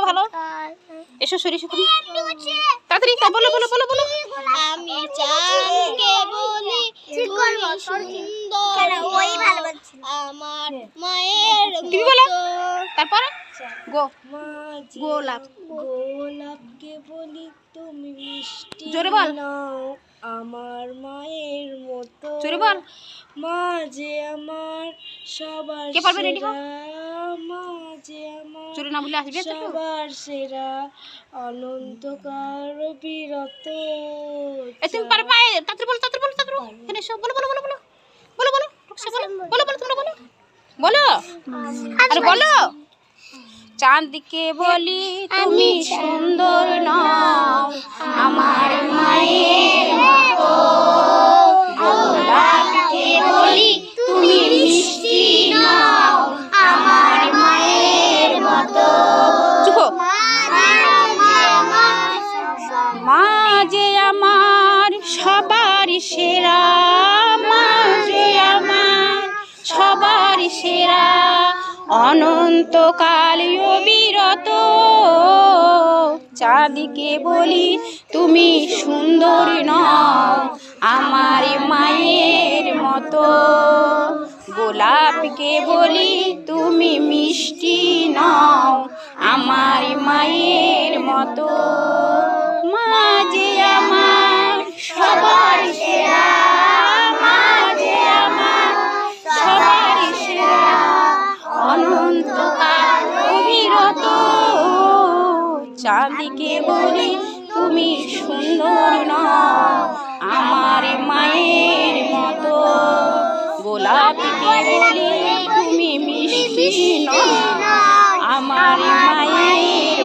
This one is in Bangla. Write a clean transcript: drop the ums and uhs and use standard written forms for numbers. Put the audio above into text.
ভালো এসো সরি এসো তাড়াতাড়ি বলো বলো বলো বলো আমি চাঁদকে বলি সুন্দর আমার মায়ের তুমি বলো তারপরে গোলাপকে বলি তুমি মিষ্টি জোরে বল আমার মায়ের মতো জোরে বল মা যে আমার সবার কে পারবে রেডি হও মা যে আমার জোরে না বলে আসবে তো সবার সেরা অনন্তকাল বিরত তুমি পারবে তাড়াতাড়ি বলো এখানে এসো বলো বলো বলো বলো বলো বলো বলো বলো তোমরা বলো বলো আরে বলো চাঁদকে বলি তুমি সুন্দর নও আমার মায়ের মতো গোলাপকে বলি তুমি মিষ্টি নও আমার মায়ের মতো মা যে আমার সবার সেরা মা যে আমার সবার সেরা অনন্তকাল অবিরত চাঁদকে বলি তুমি সুন্দর নও আমার মায়ের মতো গোলাপকে বলি তুমি মিষ্টি নও আমার মায়ের মতো মা যে আমার সবার সেরা মা যে আমার সবার সেরা অনন্তকাল অবিরত চাঁদকে বলি তুমি সুন্দর নও আমার মায়ের মতো গোলাপকে বলি তুমি মিষ্টি নও আমার মায়ের